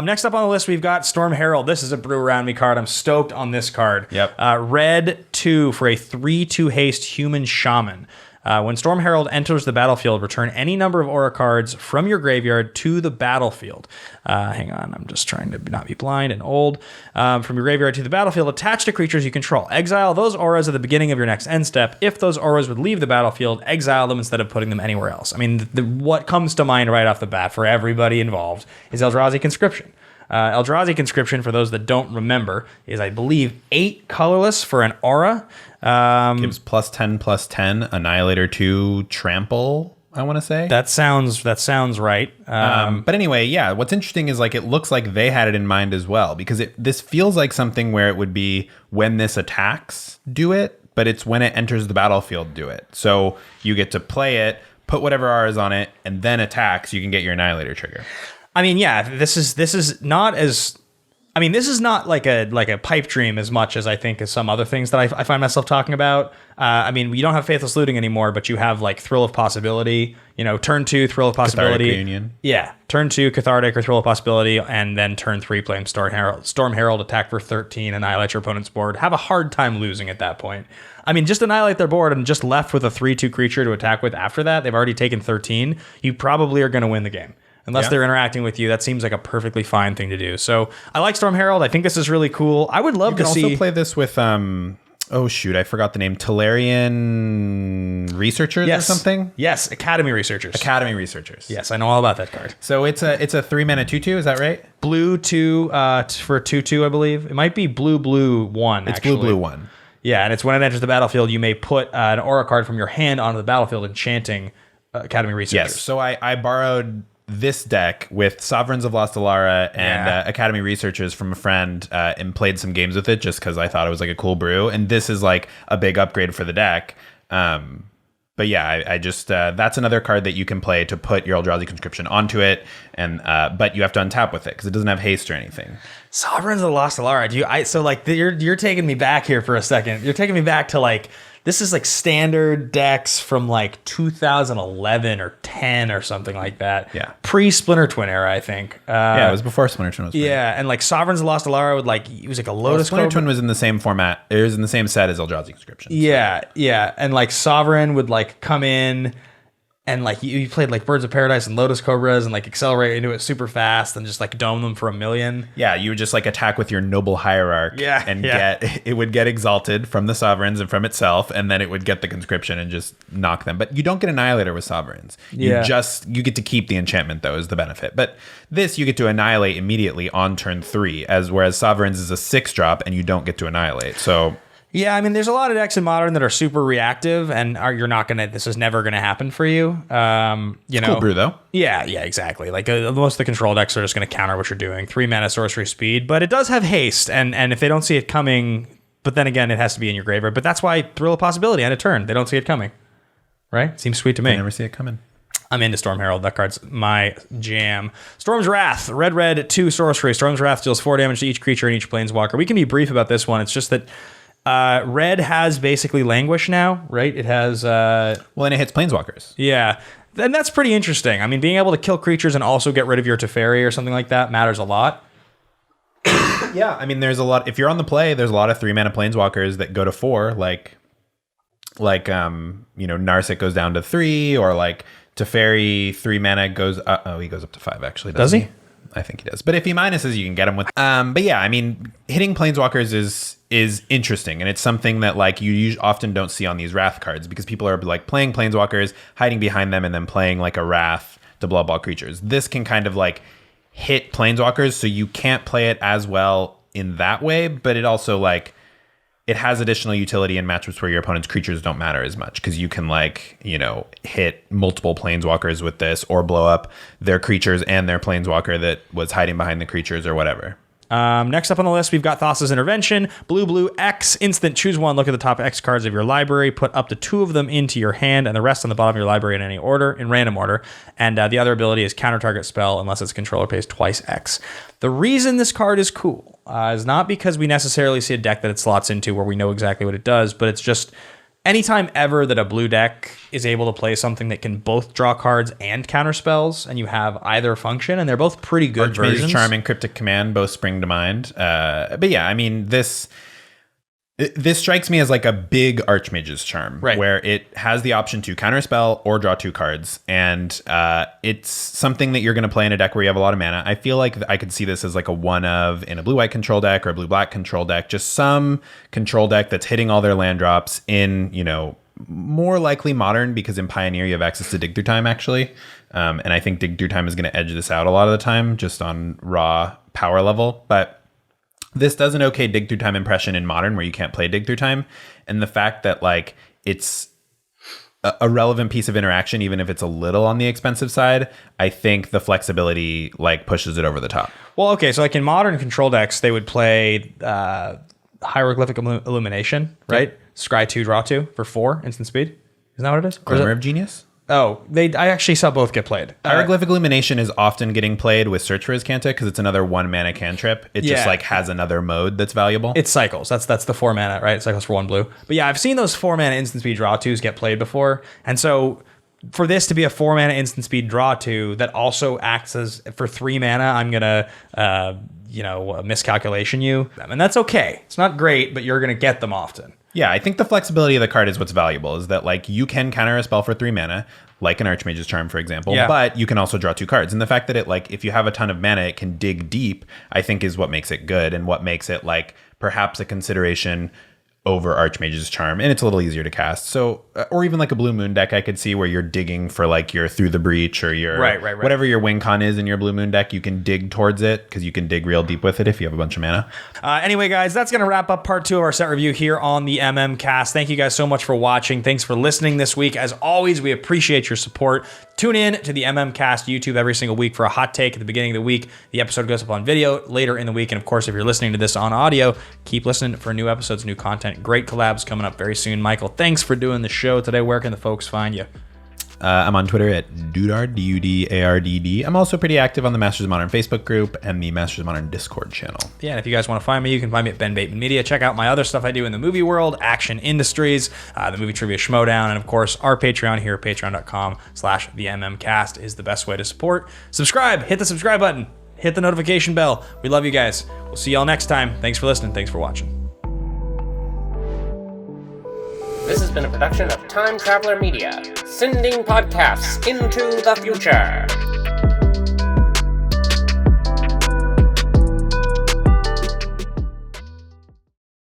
Next up on the list, we've got Storm Herald. This is a Brew Around Me card. I'm stoked on this card. Yep. Red 2 for a 3/2 haste human shaman. When Storm Herald enters the battlefield, return any number of aura cards from your graveyard to the battlefield. Hang on, I'm just trying to not be blind and old. From your graveyard to the battlefield, attached to creatures you control. Exile those auras at the beginning of your next end step. If those auras would leave the battlefield, exile them instead of putting them anywhere else. I mean, what comes to mind right off the bat for everybody involved is Eldrazi Conscription. Eldrazi Conscription, for those that don't remember, is, I believe, 8 colorless for an aura. Gives +10/+10, Annihilator 2, Trample, I want to say. That sounds right. But anyway, yeah, what's interesting is like it looks like they had it in mind as well, because this feels like something where it would be when this attacks, do it, but it's when it enters the battlefield, do it. So you get to play it, put whatever R is on it, and then attacks, you can get your Annihilator trigger. I mean, yeah, this is not as... I mean, this is not like a pipe dream as much as I think as some other things that I find myself talking about. I mean, you don't have Faithless Looting anymore, but you have like Thrill of Possibility. You know, turn 2, Thrill of Possibility. Cathartic Reunion. Yeah, turn 2, Cathartic or Thrill of Possibility, and then turn 3, playing Storm Herald, attack for 13, annihilate your opponent's board. Have a hard time losing at that point. I mean, just annihilate their board and just left with a 3/2 creature to attack with after that. They've already taken 13. You probably are going to win the game. Unless they're interacting with you, that seems like a perfectly fine thing to do. So I like Storm Herald. I think this is really cool. I would love to see... You can also play this with, oh shoot, I forgot the name. Tolarian Researchers or something? Yes, Academy Researchers. Academy Researchers. Yes, I know all about that card. So it's a 3-mana 2/2, is that right? Blue 2 for 2/2, I believe. It might be blue 1, It's actually. blue 1. Yeah, and it's when it enters the battlefield, you may put an aura card from your hand onto the battlefield, enchanting Academy Researchers. Yes, so I borrowed this deck with Sovereigns of Lost Alara and Academy Researchers from a friend and played some games with it just because I thought it was like a cool brew. And this is like a big upgrade for the deck. But yeah, I just that's another card that you can play to put your Eldrazi Conscription onto it, and but you have to untap with it because it doesn't have haste or anything. Sovereigns of Lost Alara. So like you're taking me back here for a second. You're taking me back to like, this is like standard decks from like 2011 or 10 or something like that. Yeah. Pre-Splinter Twin era, I think. Yeah, it was before Splinter Twin was played. Yeah, and like Sovereigns of Lost Alara would like, it was like a Lotus Splinter Cobra. Twin was in the same format. It was in the same set as Eldrazi Conscription. Yeah, yeah. And like Sovereign would like come in and like you played like Birds of Paradise and Lotus Cobras and like accelerate into it super fast and just like dome them for 1,000,000. Yeah, you would just like attack with your Noble Hierarch get it would get exalted from the Sovereigns and from itself, and then it would get the Conscription and just knock them. But you don't get Annihilator with Sovereigns. You get to keep the enchantment though, is the benefit. But this you get to annihilate immediately on turn 3, whereas Sovereigns is a 6-drop and you don't get to annihilate. So yeah, I mean, there's a lot of decks in Modern that are super reactive, and this is never gonna happen for you. Cool brew though. Yeah, exactly. Like most of the control decks are just gonna counter what you're doing. 3-mana sorcery speed, but it does have haste, and if they don't see it coming, but then again, it has to be in your graveyard. But that's why Thrill of Possibility end of turn. They don't see it coming, right? Seems sweet to me. I never see it coming. I'm into Storm Herald. That card's my jam. Storm's Wrath. Red, 2 sorcery. Storm's Wrath deals 4 damage to each creature and each planeswalker. We can be brief about this one. It's just that red has basically Languish now, right? It has... and it hits planeswalkers. Yeah. And that's pretty interesting. I mean, being able to kill creatures and also get rid of your Teferi or something like that matters a lot. Yeah, I mean, there's a lot... If you're on the play, there's a lot of 3-mana planeswalkers that go to 4, like Narset goes down to 3, or like Teferi 3-mana goes... he goes up to 5, actually. Does he? I think he does. But if he minuses, you can get him with... But yeah, I mean, hitting planeswalkers is interesting, and it's something that like you often don't see on these Wrath cards, because people are like playing planeswalkers, hiding behind them, and then playing like a Wrath to blow up all creatures. This can kind of like hit planeswalkers, so you can't play it as well in that way, but it also like it has additional utility in matchups where your opponent's creatures don't matter as much, because you can like, hit multiple planeswalkers with this, or blow up their creatures and their planeswalker that was hiding behind the creatures or whatever. Next up on the list, we've got Thassa's Intervention. Blue, X, instant, choose one, look at the top X cards of your library, put up to 2 of them into your hand, and the rest on the bottom of your library in any order, in random order. And the other ability is counter target spell unless its controller pays twice X. The reason this card is cool is not because we necessarily see a deck that it slots into where we know exactly what it does, but it's just anytime ever that a blue deck is able to play something that can both draw cards and counter spells, and you have either function, and they're both pretty good versions. Archmage's Charm and Cryptic Command both spring to mind. But yeah, I mean, this strikes me as like a big Archmage's Charm, right, where it has the option to counterspell or draw 2 cards, and it's something that you're going to play in a deck where you have a lot of mana. I feel like I could see this as like a one of in a blue-white control deck or a blue-black control deck, just some control deck that's hitting all their land drops in, more likely Modern, because in Pioneer you have access to Dig Through Time, actually. And I think Dig Through Time is going to edge this out a lot of the time, just on raw power level, but this does an okay dig through time impression in Modern where you can't play dig through time. And the fact that like it's a relevant piece of interaction, even if it's a little on the expensive side, I think the flexibility like pushes it over the top. Well, okay, so like in Modern control decks, they would play Hieroglyphic Illumination, right? Yep. Scry 2, draw 2 for 4 instant speed. Isn't that what it is? Glimmer of Genius? Oh, I actually saw both get played. Hieroglyphic Illumination is often getting played with Search for Azcanta because it's another 1 mana cantrip. It just like has another mode that's valuable. It cycles. That's the 4 mana, right? It cycles for 1 blue. But yeah, I've seen those 4 mana instant speed draw 2s get played before. And so for this to be a 4 mana instant speed draw 2 that also acts as for 3 mana, I'm gonna miscalculation you. And that's okay. It's not great, but you're gonna get them often. Yeah, I think the flexibility of the card is what's valuable, is that like you can counter a spell for 3 mana, like an Archmage's Charm, for example, but you can also draw 2 cards. And the fact that it like, if you have a ton of mana, it can dig deep, I think is what makes it good and what makes it like perhaps a consideration over Archmage's Charm, and it's a little easier to cast. So, or even like a Blue Moon deck, I could see where you're digging for like your Through the Breach or your whatever your win con is in your Blue Moon deck. You can dig towards it because you can dig real deep with it if you have a bunch of mana. Anyway, guys, that's going to wrap up part 2 of our set review here on the MM Cast. Thank you guys so much for watching. Thanks for listening this week. As always, we appreciate your support. Tune in to the MM Cast YouTube every single week for a hot take at the beginning of the week. The episode goes up on video later in the week. And of course, if you're listening to this on audio, keep listening for new episodes, new content. Great collabs coming up very soon. Michael, thanks for doing the show today. Where can the folks find you? I'm on Twitter at Dudard, D-U-D-A-R-D-D. I'm also pretty active on the Masters of Modern Facebook group and the Masters of Modern Discord channel. Yeah, and if you guys want to find me, you can find me at Ben Bateman Media. Check out my other stuff I do in the movie world, Action Industries, the Movie Trivia Schmodown, and of course, our Patreon here, patreon.com/TheMMCast is the best way to support. Subscribe, hit the subscribe button, hit the notification bell. We love you guys. We'll see y'all next time. Thanks for listening. Thanks for watching. This has been a production of Time Traveler Media, sending podcasts into the future.